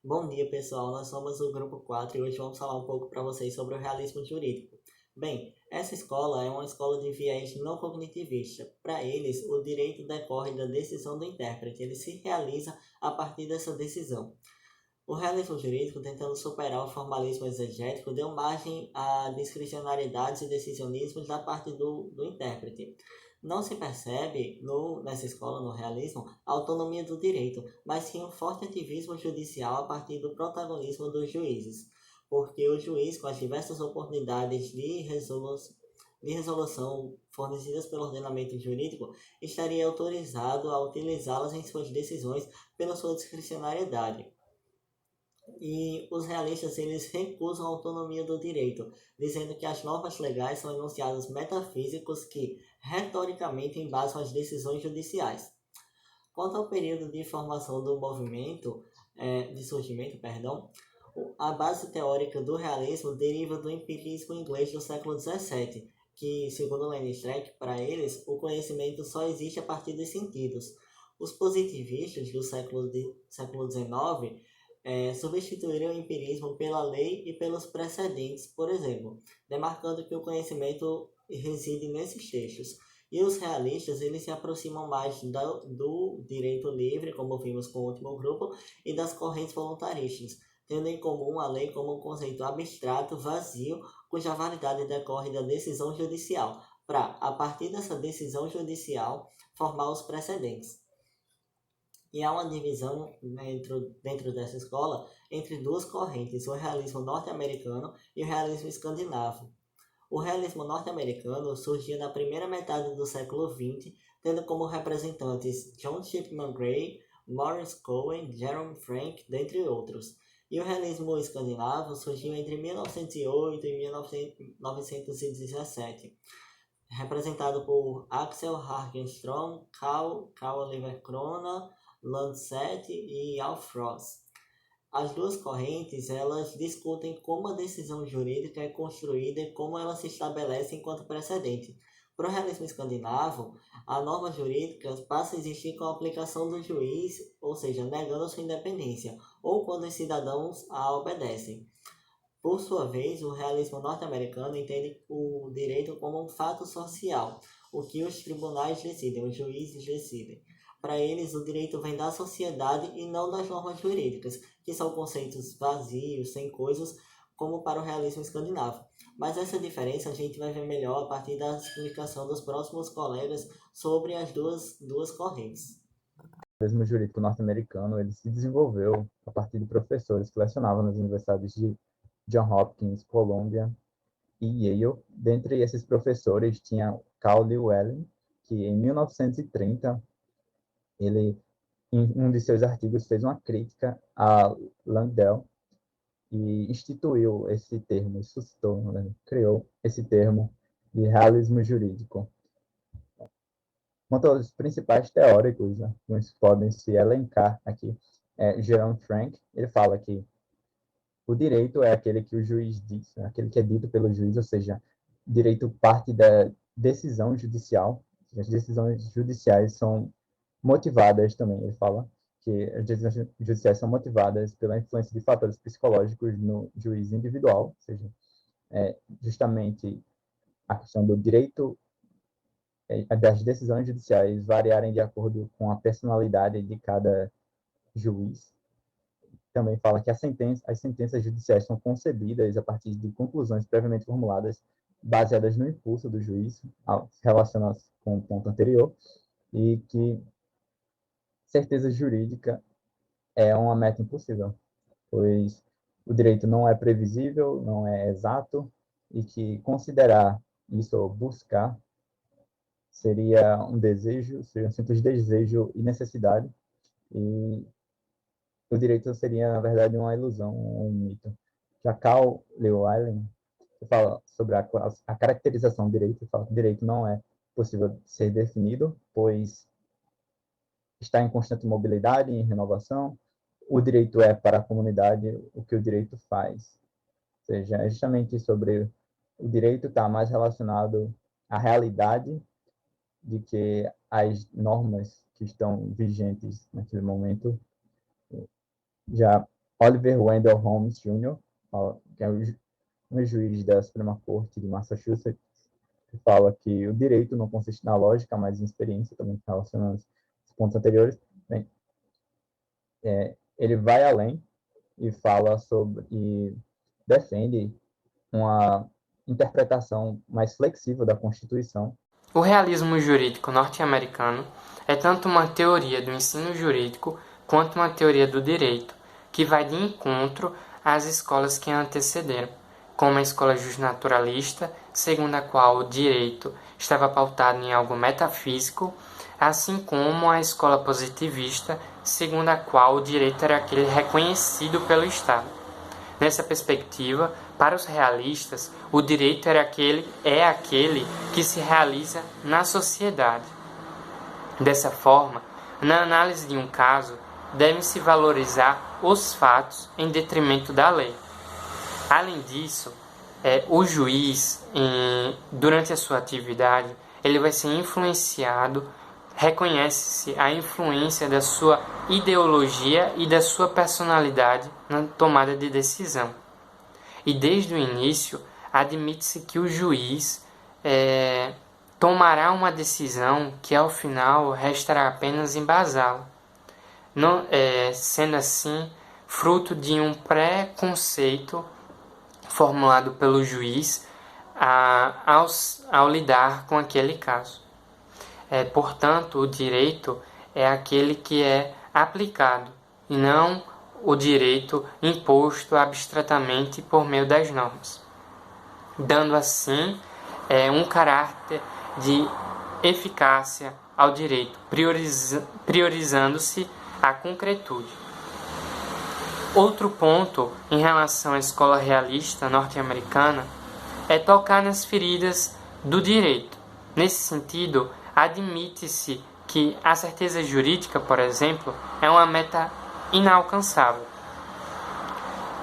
Bom dia, pessoal. Nós somos o Grupo 4 e hoje vamos falar um pouco para vocês sobre o realismo jurídico. Bem, essa escola é uma escola de viés não cognitivista. Para eles, o direito decorre da decisão do intérprete. Ele se realiza a partir dessa decisão. O realismo jurídico, tentando superar o formalismo exegético, deu margem a discricionariedades e decisionismos da parte do intérprete. Não se percebe nessa escola, no realismo, a autonomia do direito, mas sim um forte ativismo judicial a partir do protagonismo dos juízes, porque o juiz, com as diversas oportunidades de resolução fornecidas pelo ordenamento jurídico, estaria autorizado a utilizá-las em suas decisões pela sua discricionariedade. E os realistas eles recusam a autonomia do direito, dizendo que as normas legais são enunciados metafísicos que, retoricamente, embasam as decisões judiciais. Quanto ao período de formação do movimento, de surgimento, perdão, a base teórica do realismo deriva do empirismo inglês do século XVII, que, segundo Lenin Streck, para eles, o conhecimento só existe a partir dos sentidos. Os positivistas do século XIX substituíram o empirismo pela lei e pelos precedentes, por exemplo, demarcando que o conhecimento reside nesses textos. E os realistas eles se aproximam mais do direito livre, como vimos com o último grupo, e das correntes voluntaristas, tendo em comum a lei como um conceito abstrato, vazio, cuja validade decorre da decisão judicial, para, a partir dessa decisão judicial, formar os precedentes. E há uma divisão dentro dessa escola entre duas correntes, o realismo norte-americano e o realismo escandinavo. O realismo norte-americano surgia na primeira metade do século XX, tendo como representantes John Chipman Gray, Maurice Cohen, Jerome Frank, dentre outros. E o realismo escandinavo surgiu entre 1908 e 1917, representado por Axel Hagenström, Carl Oliver Crona, Landsat e Alf Ross. As duas correntes elas discutem como a decisão jurídica é construída e como ela se estabelece enquanto precedente. Para o realismo escandinavo, a norma jurídica passa a existir com a aplicação do juiz, ou seja, negando sua independência, ou quando os cidadãos a obedecem. Por sua vez, o realismo norte-americano entende o direito como um fato social, o que os tribunais decidem, os juízes decidem. Para eles, o direito vem da sociedade e não das normas jurídicas, que são conceitos vazios, sem coisas, como para o realismo escandinavo. Mas essa diferença a gente vai ver melhor a partir da explicação dos próximos colegas sobre as duas correntes. O realismo jurídico norte-americano ele se desenvolveu a partir de professores que lecionavam nas universidades de John Hopkins, Columbia e Yale. Dentre esses professores tinha Carl Llewellyn, que em 1930 ele em um de seus artigos fez uma crítica a Langdell e instituiu esse termo, suscitou, né, criou esse termo de realismo jurídico. Quanto aos principais teóricos, né, que podem se elencar aqui, Jerome Frank, ele fala que o direito é aquele que o juiz diz, aquele que é dito pelo juiz, ou seja, direito parte da decisão judicial. As decisões judiciais são motivadas também, ele fala que as decisões judiciais são motivadas pela influência de fatores psicológicos no juiz individual, ou seja, justamente a questão do direito das decisões judiciais variarem de acordo com a personalidade de cada juiz. Também fala que as sentenças judiciais são concebidas a partir de conclusões previamente formuladas, baseadas no impulso do juiz, relacionadas com o ponto anterior, e que certeza jurídica é uma meta impossível, pois o direito não é previsível, não é exato, e que considerar isso ou buscar seria um desejo, seria um simples desejo e necessidade, e o direito seria, na verdade, uma ilusão, um mito. Já Carl Llewellyn fala sobre a caracterização do direito, fala que o direito não é possível ser definido, pois está em constante mobilidade, em renovação. O direito é para a comunidade o que o direito faz. Ou seja, é justamente sobre o direito está mais relacionado à realidade de que as normas que estão vigentes naquele momento. Já Oliver Wendell Holmes Jr., que é um juiz da Suprema Corte de Massachusetts, que fala que o direito não consiste na lógica, mas em experiência, também relacionando os pontos anteriores. Bem, ele vai além e fala sobre e defende uma interpretação mais flexível da Constituição. O realismo jurídico norte-americano é tanto uma teoria do ensino jurídico quanto uma teoria do direito, que vai de encontro às escolas que a antecederam, como a escola justnaturalista, segundo a qual o direito estava pautado em algo metafísico, assim como a escola positivista, segundo a qual o direito era aquele reconhecido pelo Estado. Nessa perspectiva, para os realistas, o direito é aquele que se realiza na sociedade. Dessa forma, na análise de um caso, devem-se valorizar os fatos em detrimento da lei. Além disso, o juiz, durante a sua atividade, ele vai ser influenciado, reconhece-se a influência da sua ideologia e da sua personalidade na tomada de decisão. E desde o início, admite-se que o juiz tomará uma decisão que ao final restará apenas embasá-la, sendo assim fruto de um preconceito formulado pelo juiz ao lidar com aquele caso. Portanto, o direito é aquele que é aplicado e não o direito imposto abstratamente por meio das normas, dando assim um caráter de eficácia ao direito, priorizando-se a concretude. Outro ponto em relação à escola realista norte-americana é tocar nas feridas do direito. Nesse sentido, admite-se que a certeza jurídica, por exemplo, é uma meta inalcançável.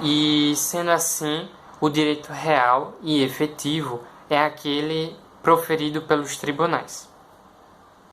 E, sendo assim, o direito real e efetivo é aquele proferido pelos tribunais.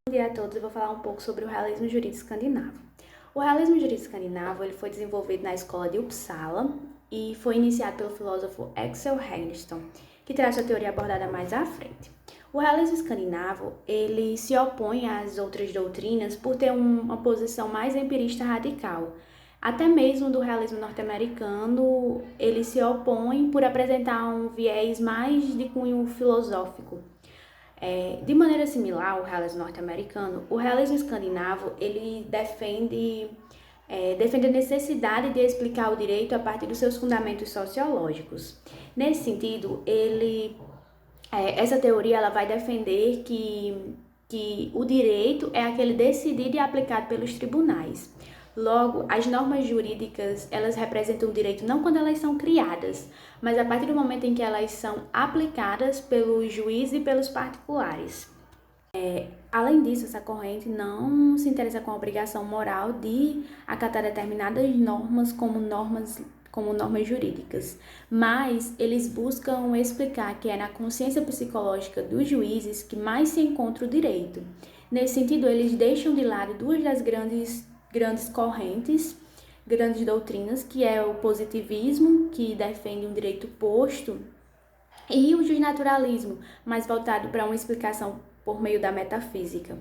Bom dia a todos, eu vou falar um pouco sobre o realismo jurídico escandinavo. O realismo jurídico escandinavo ele foi desenvolvido na escola de Uppsala e foi iniciado pelo filósofo Axel Hagneston, que terá sua teoria abordada mais à frente. O realismo escandinavo ele se opõe às outras doutrinas por ter uma posição mais empirista radical. Até mesmo do realismo norte-americano, ele se opõe por apresentar um viés mais de cunho filosófico. De maneira similar ao realismo norte-americano, o realismo escandinavo ele defende a necessidade de explicar o direito a partir dos seus fundamentos sociológicos. Nesse sentido, essa teoria ela vai defender que o direito é aquele decidido e aplicado pelos tribunais. Logo, as normas jurídicas, elas representam o direito não quando elas são criadas, mas a partir do momento em que elas são aplicadas pelos juízes e pelos particulares. Além disso, essa corrente não se interessa com a obrigação moral de acatar determinadas normas como normas jurídicas, mas eles buscam explicar que é na consciência psicológica dos juízes que mais se encontra o direito. Nesse sentido, eles deixam de lado duas das grandes correntes, grandes doutrinas, que é o positivismo, que defende um direito posto, e o justnaturalismo, mais voltado para uma explicação por meio da metafísica.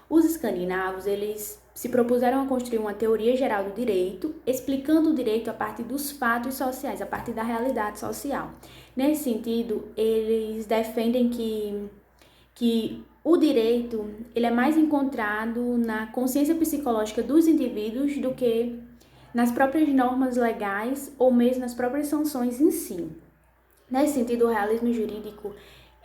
Os escandinavos, eles se propuseram a construir uma teoria geral do direito, explicando o direito a partir dos fatos sociais, a partir da realidade social. Nesse sentido, eles defendem que o direito ele é mais encontrado na consciência psicológica dos indivíduos do que nas próprias normas legais ou mesmo nas próprias sanções em si. Nesse sentido, o realismo jurídico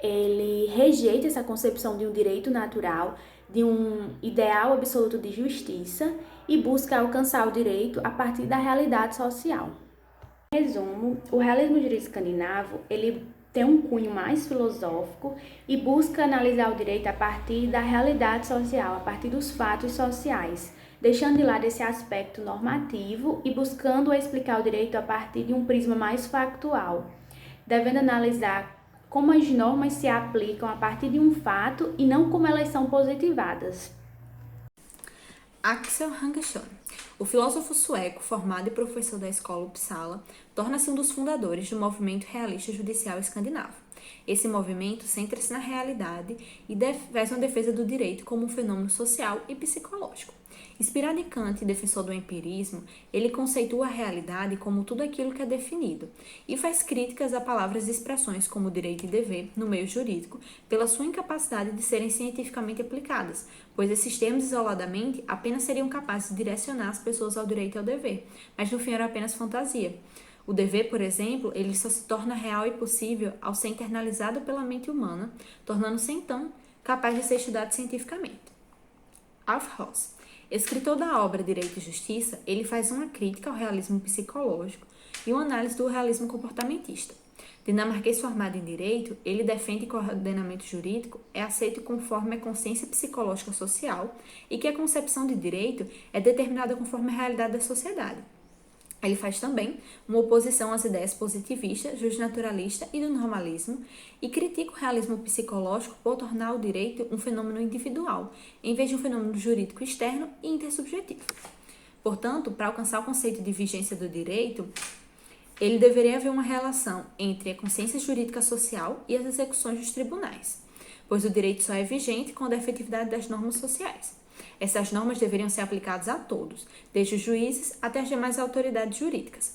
ele rejeita essa concepção de um direito natural, de um ideal absoluto de justiça e busca alcançar o direito a partir da realidade social. Em resumo, o realismo jurídico escandinavo ele tem um cunho mais filosófico e busca analisar o direito a partir da realidade social, a partir dos fatos sociais, deixando de lado esse aspecto normativo e buscando explicar o direito a partir de um prisma mais factual, devendo analisar como as normas se aplicam a partir de um fato e não como elas são positivadas. Axel Hagneston. O filósofo sueco, formado e professor da escola Uppsala, torna-se um dos fundadores do movimento realista judicial escandinavo. Esse movimento centra-se na realidade e faz uma defesa do direito como um fenômeno social e psicológico. Inspirado em Kant e defensor do empirismo, ele conceitua a realidade como tudo aquilo que é definido e faz críticas a palavras e expressões como direito e dever no meio jurídico pela sua incapacidade de serem cientificamente aplicadas, pois esses termos isoladamente apenas seriam capazes de direcionar as pessoas ao direito e ao dever, mas no fim era apenas fantasia. O dever, por exemplo, ele só se torna real e possível ao ser internalizado pela mente humana, tornando-se então capaz de ser estudado cientificamente. Alf Ross, escritor da obra Direito e Justiça, ele faz uma crítica ao realismo psicológico e uma análise do realismo comportamentista. Dinamarquês formado em Direito, ele defende que o ordenamento jurídico é aceito conforme a consciência psicológica social e que a concepção de direito é determinada conforme a realidade da sociedade. Ele faz também uma oposição às ideias positivistas, justnaturalista e do normalismo e critica o realismo psicológico por tornar o direito um fenômeno individual, em vez de um fenômeno jurídico externo e intersubjetivo. Portanto, para alcançar o conceito de vigência do direito, ele deveria haver uma relação entre a consciência jurídica social e as execuções dos tribunais, pois o direito só é vigente quando a efetividade das normas sociais. Essas normas deveriam ser aplicadas a todos, desde os juízes até as demais autoridades jurídicas.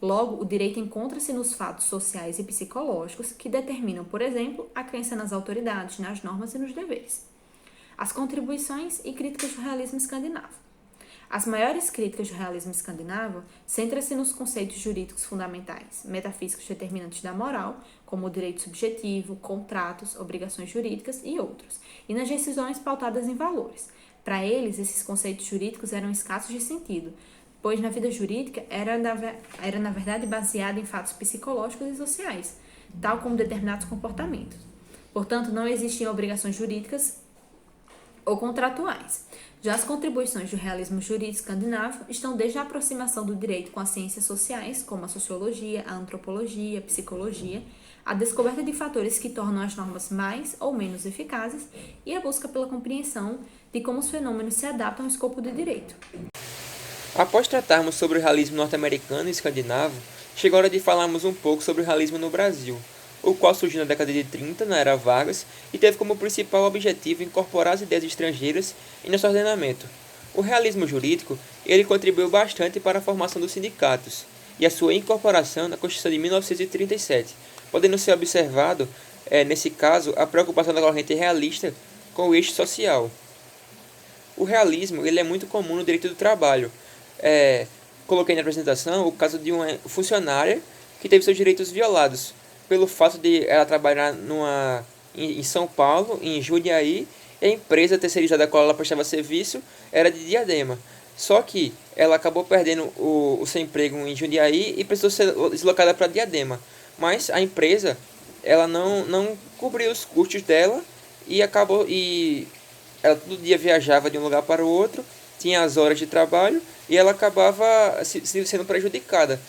Logo, o direito encontra-se nos fatos sociais e psicológicos que determinam, por exemplo, a crença nas autoridades, nas normas e nos deveres. As contribuições e críticas do realismo escandinavo. As maiores críticas do realismo escandinavo centram-se nos conceitos jurídicos fundamentais, metafísicos determinantes da moral, como o direito subjetivo, contratos, obrigações jurídicas e outros, e nas decisões pautadas em valores. Para eles, esses conceitos jurídicos eram escassos de sentido, pois na vida jurídica era na verdade baseada em fatos psicológicos e sociais, tal como determinados comportamentos. Portanto, não existiam obrigações jurídicas ou contratuais. Já as contribuições do realismo jurídico escandinavo estão desde a aproximação do direito com as ciências sociais, como a sociologia, a antropologia, a psicologia, a descoberta de fatores que tornam as normas mais ou menos eficazes e a busca pela compreensão de como os fenômenos se adaptam ao escopo do direito. Após tratarmos sobre o realismo norte-americano e escandinavo, chegou a hora de falarmos um pouco sobre o realismo no Brasil, o qual surgiu na década de 30, na era Vargas, e teve como principal objetivo incorporar as ideias estrangeiras em nosso ordenamento. O realismo jurídico, ele contribuiu bastante para a formação dos sindicatos e a sua incorporação na Constituição de 1937, podendo ser observado, nesse caso, a preocupação da corrente realista com o eixo social. O realismo ele é muito comum no direito do trabalho. Coloquei na apresentação o caso de uma funcionária que teve seus direitos violados pelo fato de ela trabalhar em São Paulo, em Jundiaí, e a empresa terceirizada a qual ela prestava serviço era de Diadema. Só que ela acabou perdendo o seu emprego em Jundiaí e precisou ser deslocada para Diadema. Mas a empresa ela não cobriu os custos dela e ela todo dia viajava de um lugar para o outro, tinha as horas de trabalho e ela acabava sendo prejudicada.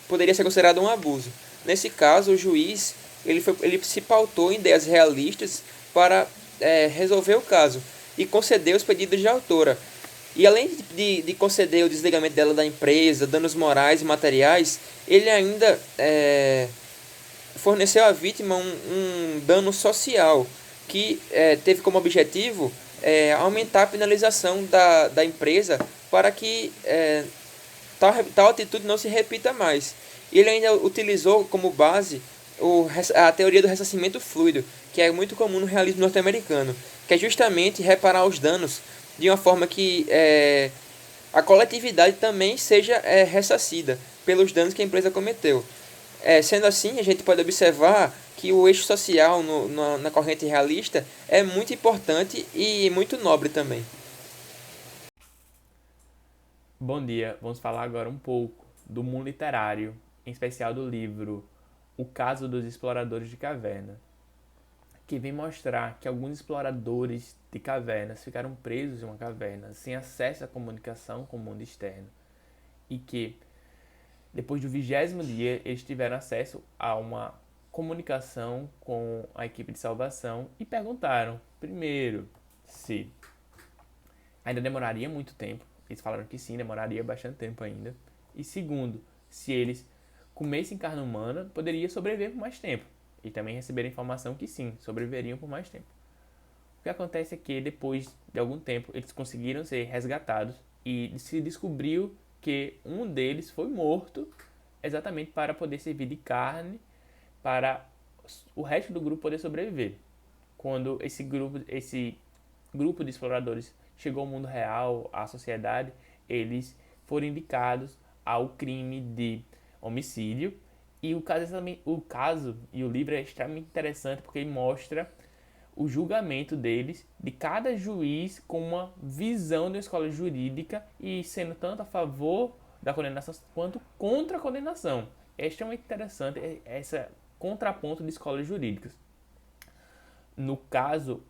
Poderia ser considerado um abuso. Nesse caso, o juiz ele se pautou em ideias realistas para resolver o caso e concedeu os pedidos de autora. E além de conceder o desligamento dela da empresa, danos morais e materiais, ele ainda forneceu à vítima um dano social que teve como objetivo aumentar a penalização da empresa para que tal atitude não se repita mais. E ele ainda utilizou como base a teoria do ressarcimento fluido, que é muito comum no realismo norte-americano, que é justamente reparar os danos de uma forma que a coletividade também seja ressarcida pelos danos que a empresa cometeu. Sendo assim, a gente pode observar que o eixo social na corrente realista é muito importante e muito nobre também. Bom dia, vamos falar agora um pouco do mundo literário, em especial do livro O Caso dos Exploradores de Caverna, que vem mostrar que alguns exploradores de cavernas ficaram presos em uma caverna sem acesso à comunicação com o mundo externo e que, depois do 20º dia, eles tiveram acesso a uma comunicação com a equipe de salvação e perguntaram, primeiro, se ainda demoraria muito tempo. Eles falaram que sim, demoraria bastante tempo ainda. E segundo, se eles comessem carne humana, poderia sobreviver por mais tempo. E também receberam informação que sim, sobreviveriam por mais tempo. O que acontece é que depois de algum tempo eles conseguiram ser resgatados e se descobriu que um deles foi morto exatamente para poder servir de carne para o resto do grupo poder sobreviver. Quando esse grupo de exploradores chegou ao mundo real, à sociedade, eles foram indicados ao crime de homicídio. E o caso e o livro é extremamente interessante porque ele mostra o julgamento deles, de cada juiz com uma visão de uma escola jurídica e sendo tanto a favor da condenação quanto contra a condenação. É extremamente interessante esse contraponto de escolas jurídicas. No caso,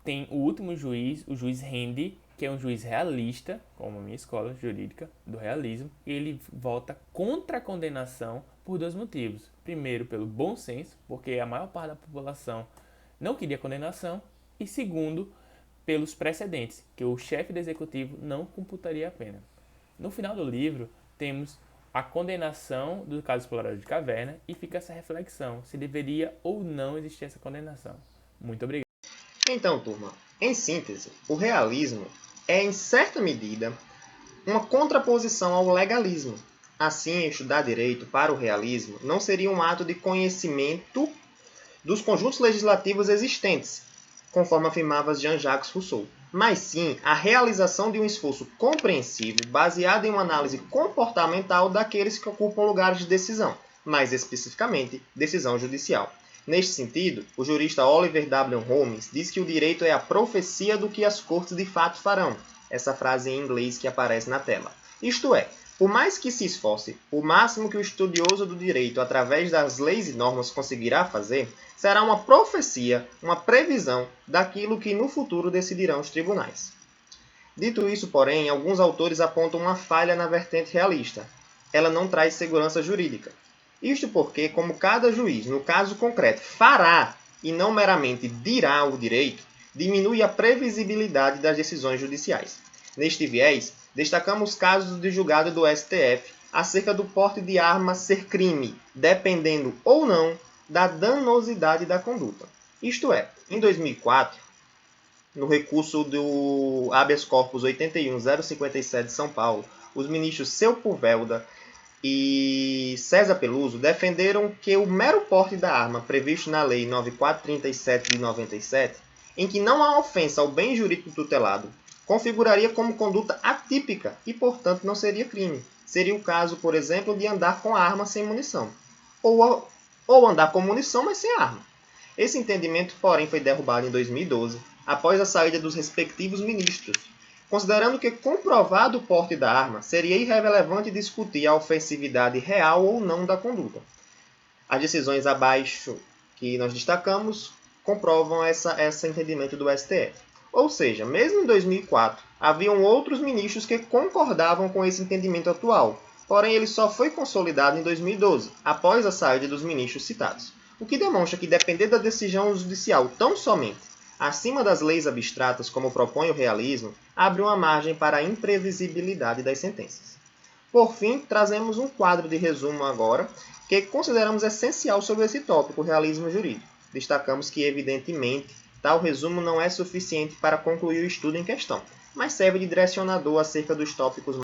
tem o último juiz, o juiz Handy, que é um juiz realista, como a minha escola jurídica, do realismo, e ele vota contra a condenação por dois motivos. Primeiro, pelo bom senso, porque a maior parte da população não queria condenação, e segundo, pelos precedentes, que o chefe do executivo não computaria a pena. No final do livro, temos a condenação do caso explorador de caverna e fica essa reflexão, se deveria ou não existir essa condenação. Muito obrigado. Então, turma, em síntese, o realismo é, em certa medida, uma contraposição ao legalismo. Assim, estudar direito para o realismo não seria um ato de conhecimento dos conjuntos legislativos existentes, conforme afirmava Jean-Jacques Rousseau, mas sim a realização de um esforço compreensivo baseado em uma análise comportamental daqueles que ocupam lugares de decisão, mais especificamente, decisão judicial. Neste sentido, o jurista Oliver W. Holmes diz que o direito é a profecia do que as cortes de fato farão. Essa frase em inglês que aparece na tela. Isto é, por mais que se esforce, o máximo que o estudioso do direito, através das leis e normas, conseguirá fazer, será uma profecia, uma previsão daquilo que no futuro decidirão os tribunais. Dito isso, porém, alguns autores apontam uma falha na vertente realista. Ela não traz segurança jurídica. Isto porque, como cada juiz, no caso concreto, fará e não meramente dirá o direito, diminui a previsibilidade das decisões judiciais. Neste viés, destacamos casos de julgado do STF acerca do porte de arma ser crime, dependendo ou não da danosidade da conduta. Isto é, em 2004, no recurso do habeas corpus 81.057 de São Paulo, os ministros Sepúlveda e César Peluso defenderam que o mero porte da arma previsto na Lei 9437 de 97, em que não há ofensa ao bem jurídico tutelado, configuraria como conduta atípica e, portanto, não seria crime. Seria o caso, por exemplo, de andar com arma sem munição, ou andar com munição, mas sem arma. Esse entendimento, porém, foi derrubado em 2012, após a saída dos respectivos ministros, considerando que, comprovado o porte da arma, seria irrelevante discutir a ofensividade real ou não da conduta. As decisões abaixo que nós destacamos comprovam esse entendimento do STF. Ou seja, mesmo em 2004, haviam outros ministros que concordavam com esse entendimento atual, porém ele só foi consolidado em 2012, após a saída dos ministros citados. O que demonstra que depender da decisão judicial tão somente acima das leis abstratas, como propõe o realismo, abre uma margem para a imprevisibilidade das sentenças. Por fim, trazemos um quadro de resumo agora, que consideramos essencial sobre esse tópico, o realismo jurídico. Destacamos que, evidentemente, tal resumo não é suficiente para concluir o estudo em questão, mas serve de direcionador acerca dos tópicos